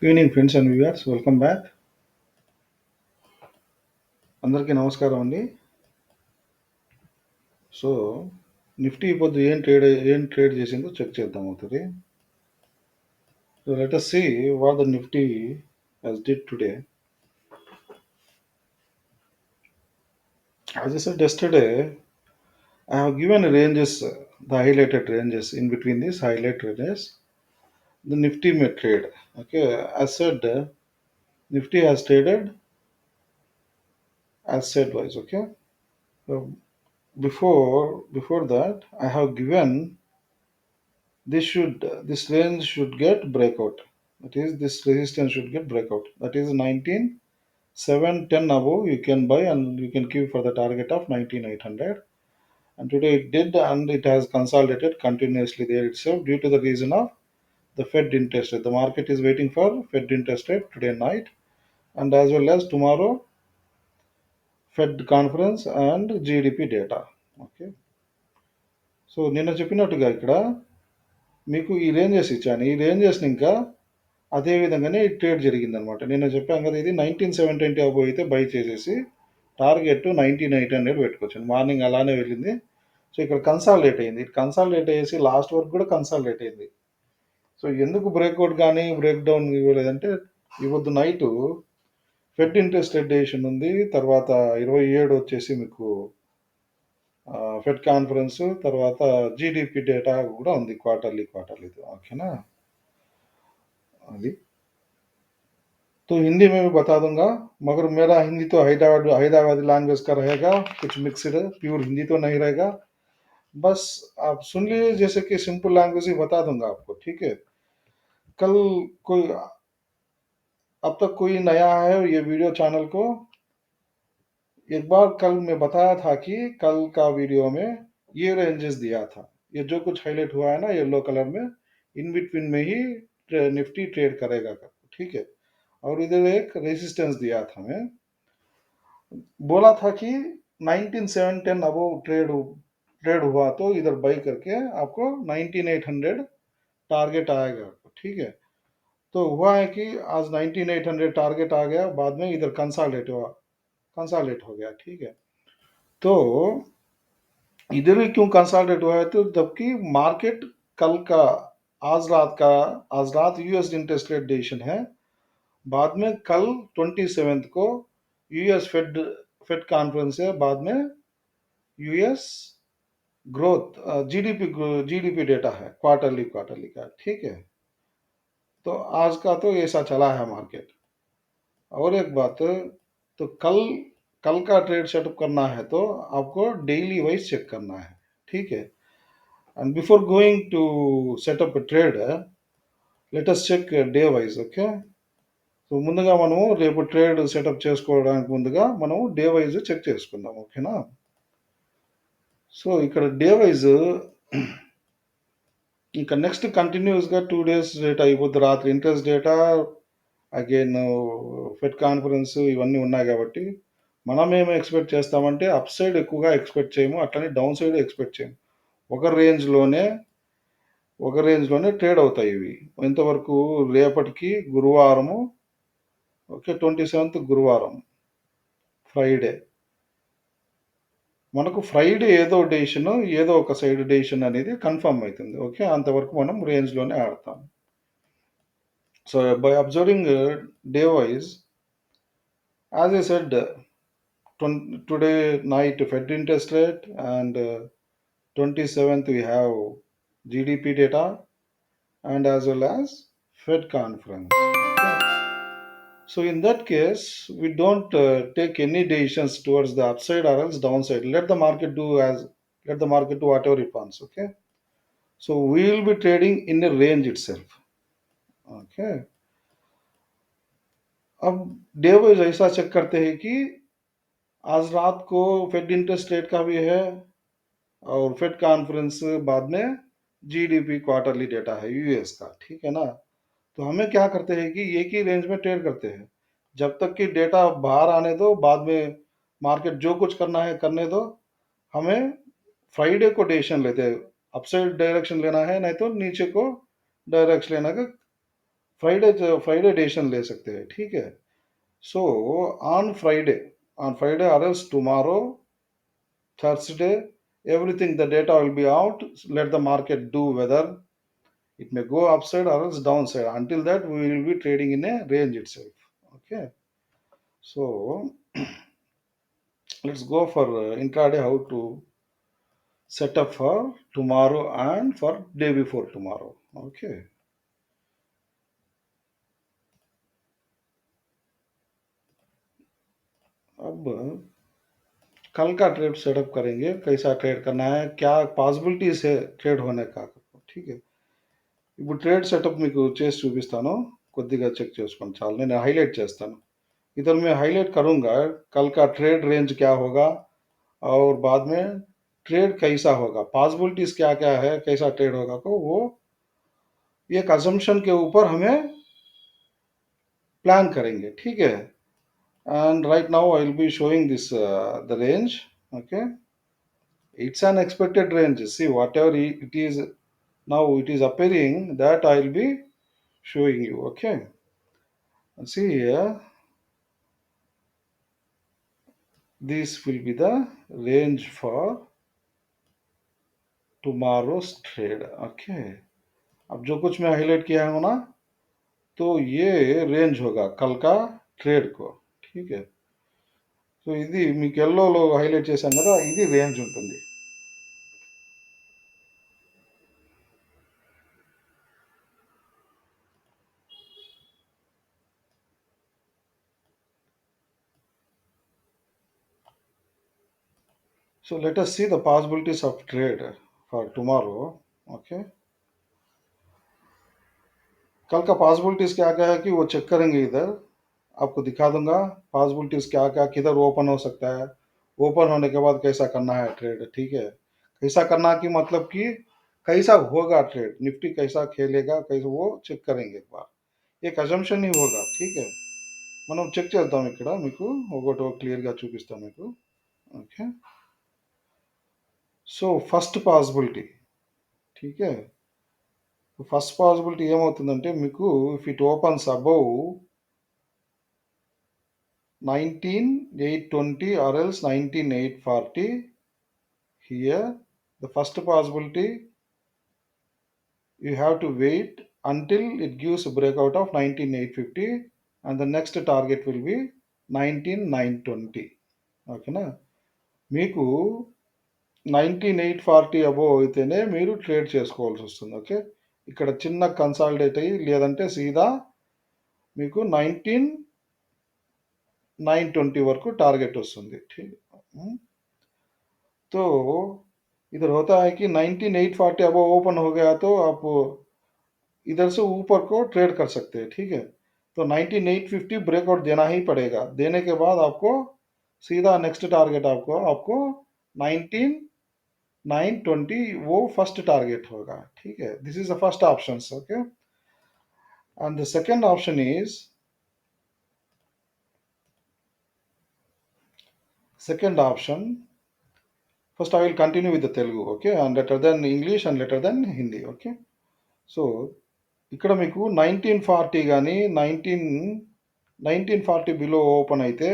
Good evening, friends and viewers. Welcome back. అందరికీ నమస్కారం అండి. సో నిఫ్టీ పొద్దు ఏం ట్రేడ్ చేసిందో చెక్ చేద్దాం ఒకసారి. So let us see what the Nifty has did today. As I said yesterday, I have given ranges, the highlighted ranges. In between these highlight ranges, the Nifty may trade. Okay, as said, Nifty has traded as said wise. Okay, so before that, I have given this range should get breakout. That is, this resistance should get breakout. That is 19,710 above you can buy and you can keep for the target of 19,800. And today it did, and it has consolidated continuously there itself due to the reason of the Fed interest rate. The market is waiting for Fed interest rate today night, and as well as tomorrow Fed conference and GDP data. Okay. So నిన్న చెప్పినట్టుగా ఇక్కడ మీకు ఈ ranges ఇచ్చాను. ఈ రేంజెస్ని ఇంకా అదే విధంగానే ట్రేడ్ జరిగిందనమాట. నిన్న చెప్పాం కదా, ఇది 19,720 అబోవ్ అయితే బై చేసేసి టార్గెట్ 19,800 పెట్టుకోవచ్చు. మార్నింగ్ అలానే వెళ్ళింది. సో ఇక్కడ కన్సాలిడేట్ అయింది. కన్సాలిడేట్ అయ్యేసి లాస్ట్ వరకు కూడా కన్సాలిడేట్ అయింది. సో ఎందుకు బ్రేక్అవుట్ కానీ బ్రేక్ డౌన్ ఇవ్వలేదంటే, ఇవ్వద్దు night fed interest rate decision ఉంది. తర్వాత 27 వచ్చేసి మీకు ఫెడ్ కాన్ఫరెన్స్, తర్వాత జీడిపి డేటా కూడా ఉంది, క్వార్టర్లీ. ఓకేనా, అది. तो हिंदी में भी बता दूंगा, मगर मेरा हिंदी तो हैदराबादी लैंग्वेज का रहेगा, कुछ मिक्सड है, प्योर हिंदी तो नहीं रहेगा। बस आप सुन लीजिए, जैसे कि सिंपल लैंग्वेज ही बता दूंगा आपको, ठीक है। कल कोई अब तक कोई नया है ये वीडियो चैनल को, एक बार कल मैं बताया था कि कल का वीडियो में ये रेंजेस दिया था, ये जो कुछ हाईलाइट हुआ है ना येलो कलर में, इन बिटवीन में ही निफ्टी ट्रेड करेगा, ठीक है। और इधर एक रेजिस्टेंस दिया था, मैं बोला था कि 19,710 अबव ट्रेड हुआ तो इधर बाई करके आपको 19,800 टारगेट आएगा, ठीक है। तो हुआ है कि आज 19,800 टारगेट आ गया, बाद में इधर कंसालेट हो गया, ठीक है। तो इधर भी क्यों कंसालेट हुआ है, तो जबकि मार्केट कल का आज रात यूएस इंटरेस्ट रेट डिसीजन है, बाद में कल 27 को यूएस फेड कॉन्फ्रेंस है, बाद में यूएस ग्रोथ जीडीपी डेटा है, क्वार्टरली का, ठीक है। तो आज का तो ऐसा चला है मार्केट। और एक बात, तो कल कल का ट्रेड सेटअप करना है तो आपको डेली वाइज चेक करना है, ठीक है। And before going to setup trade, let us check day wise, okay. So ముందుగా మనము రేపు ట్రేడ్ సెటప్ చేసుకోవడానికి ముందుగా మనము డే వైజ్ చెక్ చేసుకుందాం, ఓకేనా। సో ఇక్కడ డే వైజ్ ఇంకా నెక్స్ట్ కంటిన్యూస్గా 2 days డేటా అయిపోద్ది, రాత్రి interest data, again fed conference, ఇవన్నీ ఉన్నాయి కాబట్టి మనం ఏమి ఎక్స్పెక్ట్ చేస్తామంటే అప్ సైడ్ ఎక్కువగా ఎక్స్పెక్ట్ చేయము, అట్లనే డౌన్ సైడ్ ఎక్స్పెక్ట్ చేయము. ఒక రేంజ్లోనే ట్రేడ్ అవుతాయి ఇవి. ఇంతవరకు రేపటికి గురువారము, ఓకే, 27th గురువారం, ఫ్రైడే, మనకు ఫ్రైడే ఏదో డెసిషన్, ఏదో ఒక సైడ్ డెసిషన్ అనేది కన్ఫర్మ్ అవుతుంది, ఓకే। అంతవరకు మనం రేంజ్లోనే ఆడతాం. So by observing day wise, as I said, today night fed interest rate, and 27th we have GDP data, and as well as Fed conference. Okay. So in that case, we don't take any decisions towards the upside or else downside. Let the market do whatever it wants. Okay. So we will be trading in a range itself. Okay. अब day wise ऐसा check करते हैं कि आज रात को fade interest rate का भी है, और फेड कॉन्फ्रेंस बाद में जीडीपी क्वार्टरली डेटा है यूएस का, ठीक है ना। तो हमें क्या करते हैं कि एक ही रेंज में ट्रेड करते हैं, जब तक कि डेटा बाहर आने दो, बाद में मार्केट जो कुछ करना है करने दो। हमें फ्राइडे को डिसीजन लेते हैं, अपसाइड डायरेक्शन लेना है, नहीं तो नीचे को डायरेक्शन लेना का फ्राइडे डिसीजन ले सकते हैं, ठीक है। So on Friday or else tomorrow, Thursday, everything the data will be out. Let the market do whether it may go upside or else downside. Until that, we will be trading in a range itself. Okay. So let's go for intraday how to set up for tomorrow and for day before tomorrow. Okay. अब कल का trade setup करेंगे, कैसा trade करना है, क्या possibilities है trade होने का, ठीक है। ఇప్పుడు ట్రేడ్ సెటప్ మీకు చేసి చూపిస్తాను, కొద్దిగా చెక్ చేసుకోండి చాలు, నేను హైలైట్ చేస్తాను। इधर मैं हाईलाइट करूंगा कल का ट्रेड रेंज क्या होगा, और बाद में ट्रेड कैसा होगा, पॉसिबिलिटीज क्या क्या है, कैसा ट्रेड होगा, को वो एक अजम्पशन के ऊपर हमें प्लान करेंगे, ठीक है। And right now I will be showing this the range. Okay, it's an expected range, see whatever it is, now it is appearing that I will be showing you, okay। See here, this will be the range for tomorrow's trade, okay। अब जो कुछ मैं highlight किया हूं ना, तो ये range होगा कल का ట్రేడ్ को, ठीक है। సో ఇది మీకు ఎల్లోలో హైలైట్ చేశాం కదా, ఇది రేంజ్ ఉంటుంది। So let us see the possibilities of trade for tomorrow, okay। कल का पॉसिबिलिटीज क्या क्या है कि वो चेक करेंगे, इधर आपको दिखा दूंगा पॉसिबिलिटीज क्या क्या किधर ओपन हो सकता है, ओपन होने के बाद कैसा करना है ट्रेड, ठीक है। कैसा करना की मतलब कि कैसा होगा ट्रेड, निफ्टी कैसा खेलेगा, कैसे वो చెక్ करेंगे एक बार, एक అజంప్షన్ ही होगा, ठीक है। మనం చెక్ చేద్దాం, ఇక్కడ మీకు ఒకటి క్లియర్ గా చూపిస్తాను మీకు, ఓకే। సో ఫస్ట్ పాసిబిలిటీ, ठीक है। ఫస్ట్ పాసిబిలిటీ ఏమవుతుందంటే మీకు, if it opens above 19,820 or else 19,840, here the first possibility you have to wait until it gives a breakout of 19,850, and the next target will be 19,920, ఓకేనా। మీకు 19,840 above అయితేనే మీరు trade చేసుకోవాల్సి వస్తుంది, ఓకే। ఇక్కడ చిన్న కన్సాలిడేట్ అయ్యి లేదంటే సీదా మీకు 19,920 వరకు టార్గెట్ వస్తుంది, ठीक है। तो इधर होता है कि 19,840 अब ओपन हो गया तो आप इधर से ऊपर को ट्रेड कर सकते हैं, ठीक है। तो 19,850 ब्रेकआउट देना ही पड़ेगा, देने के बाद आपको सीधा नेक्स्ट टारगेट आपको आपको 19,920 वो फर्स्ट टारगेट होगा, ठीक है। This is the first option, okay. And the second option is, second option, first I will continue with the Telugu, okay, and later than English and later than Hindi, okay। So ఇక్కడ మీకు 1940 కానీ 1940 below open అయితే,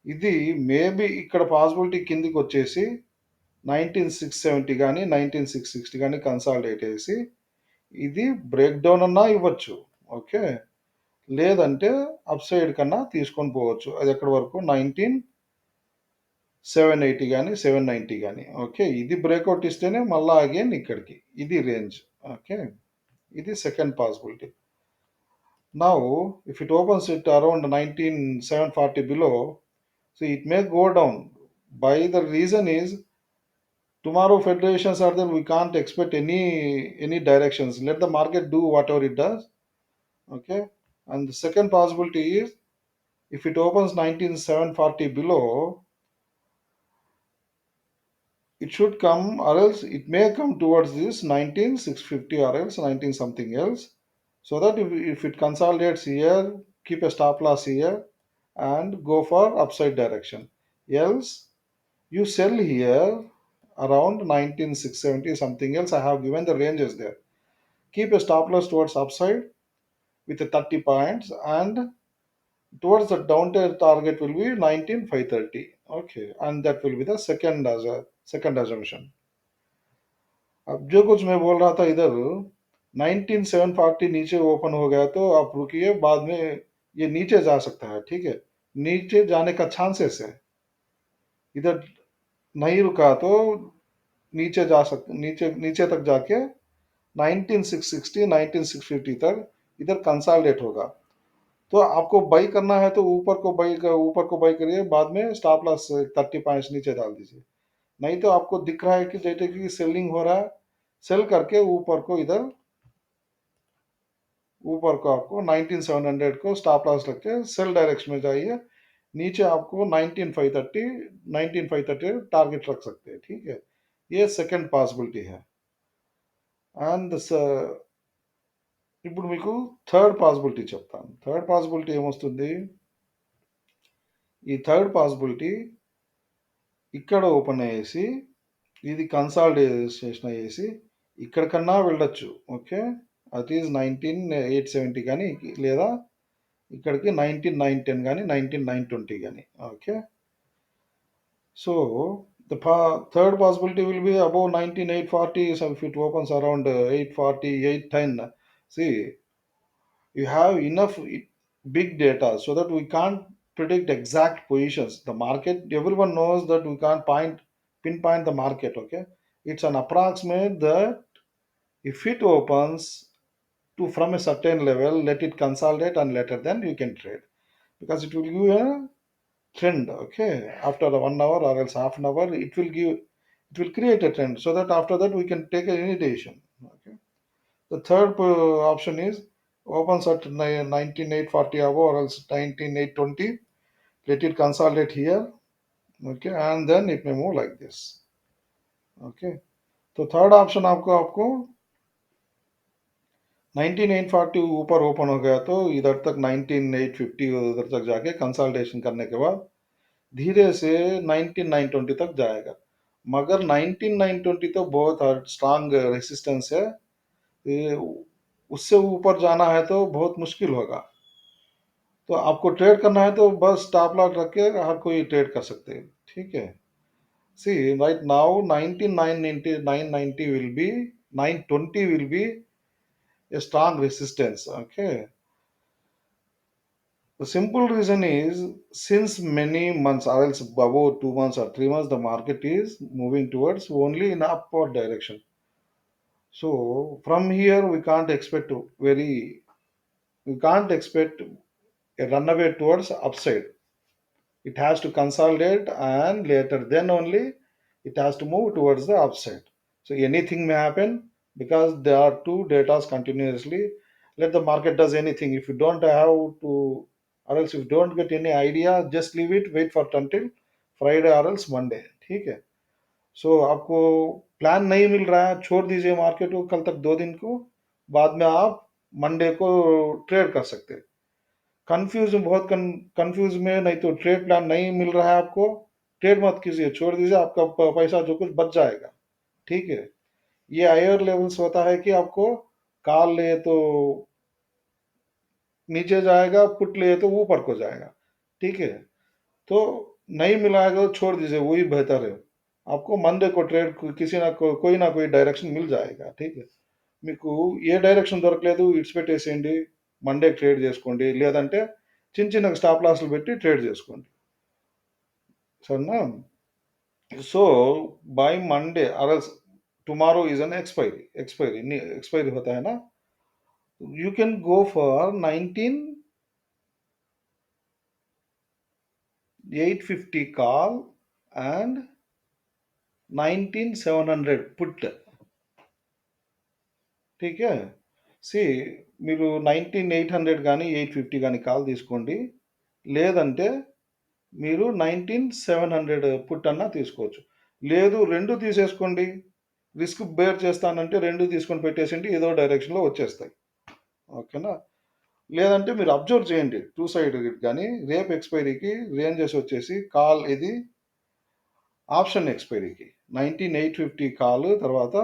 ఇది maybe ఇక్కడ possibility కిందికి వచ్చేసి 19,670 కానీ 19,660 కానీ కన్సాలిడేట్ చేసి ఇది బ్రేక్ డౌన్ అన్నా ఇవ్వచ్చు, ఓకే। లేదంటే అప్ సైడ్ కన్నా తీసుకొని పోవచ్చు, అది ఎక్కడి వరకు 19,780 కానీ 790 కానీ, ఓకే। ఇది బ్రేక్అవుట్ ఇస్తేనే మళ్ళా అగైన్ ఇక్కడికి, ఇది రేంజ్, ఓకే। ఇది second possibility. Now, if it opens it around 19,740 below, so it may go down. By the reason is, tomorrow federations are there, we can't expect any directions. Let the market do whatever it does. Okay. And the second possibility is, if it opens 19,740 below, it should come, or else it may come towards this 19,650 or else 19 something else. So that if it consolidates here, keep a stop loss here and go for upside direction. Else, you sell here around 19,670 something else. I have given the ranges there. Keep a stop loss towards upside with 30 points, and towards the downward target will be 19,530. Okay, and that will be the second assumption. अब जो कुछ मैं बोल रहा था इधर, 19,740 नीचे open हो गया तो आप रुकिए, बाद में ये नीचे जा सकता है, ठीक है, नीचे जाने का चांसेस है। इधर नहीं रुका तो नीचे नीचे तक जाके 19,660 19,650 तक इधर कंसोलिडेट होगा। तो आपको बाई करना है तो ऊपर को बाई करिए, बाद में स्टॉप लॉस 30 पॉइंट्स नीचे डाल दीजिए। नहीं तो आपको दिख रहा है कि जैसे कि सेलिंग हो रहा है, सेल करके ऊपर को आपको 19,700 को स्टॉप लॉस रख के सेल डायरेक्शन में जाइए। नीचे आपको 19,530 टारगेट रख सकते हैं, ठीक है। ये सेकंड पॉसिबिलिटी है। అండ్ ఇప్పుడు మీకు థర్డ్ పాసిబిలిటీ చెప్తాను. థర్డ్ పాసిబిలిటీ ఏమొస్తుంది, ఈ థర్డ్ పాసిబిలిటీ ఇక్కడ ఓపెన్ అయ్యేసి ఇది కన్సాలిడేషన్ అయ్యేసి ఇక్కడ కన్నా వెళ్ళొచ్చు. ఓకే, అది ఈజ్ 19,870 కానీ, లేదా ఇక్కడికి 19,910 కానీ 19,920 కానీ. Okay, so the third possibility will be above 19,840. So if it opens around 840 810, see, you have enough big data so that we can't predict exact positions. The market, everyone knows that we can't pinpoint the market. Okay, it's an approximate that if it opens to from a certain level, let it consolidate and later then you can trade, because it will give you a trend. Okay, after 1 hour or else half an hour, it will create a trend so that after that we can take any decision. Okay, the third option is opens at 19,840 above or else 19,820. Let it consolidate here. Okay, and then it may move like this. Okay, तो third option आपको 19,840 ऊपर open हो गया तो इधर तक 19,850 उधर तक जाके कंसल्टेशन करने के बाद धीरे से 19,920 तक जाएगा। मगर 19,920 तो बहुत स्ट्रांग रेसिस्टेंस है, ये उससे ऊपर जाना है तो बहुत मुश्किल होगा। तो आपको ट्रेड करना है तो बस स्टॉप लॉस रख के हर कोई ट्रेड कर सकते हैं, ठीक है। See right now 19,990 990 will be 920 will be a strong resistance. Okay, the simple reason is since many months or else about 2 months or 3 months the market is moving towards only in upward direction. So from here we can't expect a runaway towards upside. It has to consolidate and later then only it has to move towards the upside. So anything may happen because there are two datas continuously. Let the market does anything. If you don't have to, or else if you don't get any idea, just leave it. Wait for until Friday or else Monday. ठीक है. सो आपको plan नहीं मिल रहा है, छोड़ दीजिए market को कल तक 2 दिन को, बाद में आप मंडे को ट्रेड कर सकते हैं। कंफ्यूज बहुत कंफ्यूज में, नहीं तो ट्रेड प्लान नहीं मिल रहा है आपको, ट्रेड मत कीजिए, छोड़ दीजिए, आपका पैसा जो कुछ बच जाएगा, ठीक है। ये हायर लेवल्स होता है कि आपको कॉल ले तो नीचे जाएगा, पुट ले तो ऊपर को जाएगा, ठीक है। तो नहीं मिलाएगा तो छोड़ दीजिए, वही बेहतर है। आपको मंडे को ट्रेड किसी कोई ना कोई डायरेक्शन मिल जाएगा, ठीक है। మీకు ఏ డైరెక్షన్ దొరకలేదు ఇడిచిపెట్టేసేయండి, మండే ట్రేడ్ చేసుకోండి, లేదంటే చిన్న చిన్న స్టాప్ లాస్లు పెట్టి ట్రేడ్ చేసుకోండి, సరేనా। సో బై మండే और tomorrow is an expiry होता है ना, you can go for 19,850 call and 19,700 put, ठीक है। సి మీరు 19,800 కానీ 850 కానీ కాల్ తీసుకోండి, లేదంటే మీరు 19,700 పుట్ అన్నా తీసుకోవచ్చు, లేదు రెండు తీసేసుకోండి, రిస్క్ బేర్ చేస్తానంటే రెండు తీసుకొని పెట్టేసిండి, ఏదో డైరెక్షన్లో వచ్చేస్తాయి, ఓకేనా। లేదంటే మీరు అబ్జర్వ్ చేయండి టూ సైడ్ కానీ, రేపు ఎక్స్పైరీకి రేంజెస్ వచ్చేసి కాల్ ఇది ఆప్షన్ ఎక్స్పైరీకి 19,850 కాల్, తర్వాత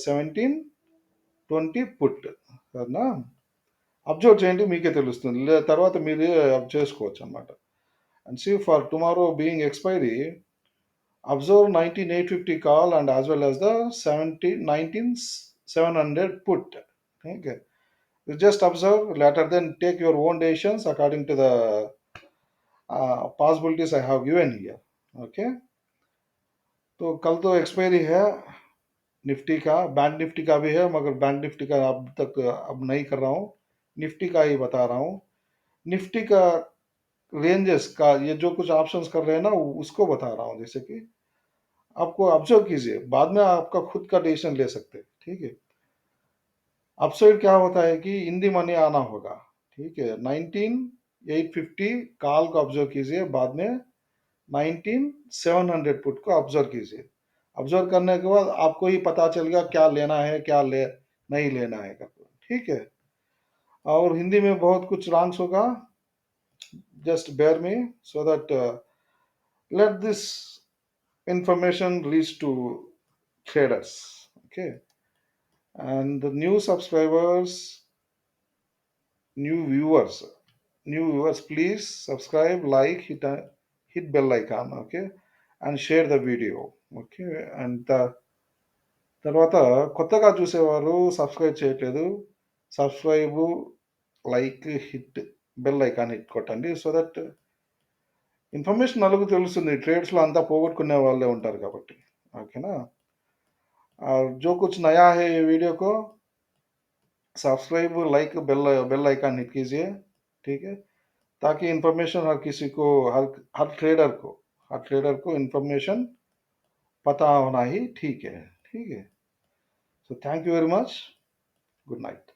17,20 పుట్, సరేనా। అబ్జర్వ్ చేయండి, మీకే తెలుస్తుంది. తర్వాత మీరే చేసుకోవచ్చు అనమాట. And see for tomorrow being expiry, observe 19850 call and as well as the 19700 put. Okay, you just observe, later then take your own decisions according to the possibilities I have given here. Okay, तो कल तो expiry है Nifty का, bank Nifty का भी है, मगर bank Nifty का अब तक अब नहीं कर रहा हूँ, निफ्टी का ही बता रहा हूँ। निफ्टी का रेंजेस का ये जो कुछ ऑप्शंस कर रहे हैं ना, उसको बता रहा हूँ, जैसे कि आपको ऑब्जर्व कीजिए, बाद में आपका खुद का डिसीजन ले सकते हैं। ठीक है, अपसाइड क्या होता है कि इन दी मनी आना होगा। ठीक है, 19850 कॉल को ऑब्जर्व कीजिए, बाद में 19700 पुट को ऑब्जर्व कीजिए। ऑब्जर्व करने के बाद आपको ही पता चलेगा क्या लेना है, क्या ले नहीं लेना है करके। ठीक है, और हिंदी में बहुत कुछ रॉन्ग्स होगा, just bear me so that let this information reach to traders. Okay, and the new subscribers, new viewers, please subscribe, like, hit bell icon. Okay, and share the video. Okay, and తర్వాత కొత్తగా చూసేవారు subscribe చేయట్లేదు, subscribe, like, hit bell icon hit కొట్టండి, so that information నలుగు తెలుస్తుంది, trades లో అంతా పోగొట్టుకునే వాళ్ళే ఉంటారు కాబట్టి। ఓకేనా, और जो कुछ नया है ये वीडियो को subscribe, like, bell icon hit कीजिए। ठीक है, ताकि इन्फॉर्मेशन हर किसी को, हर हर ट्रेडर को, इन्फॉर्मेशन पता होना ही ठीक है। ठीक है, so thank you very much, good night.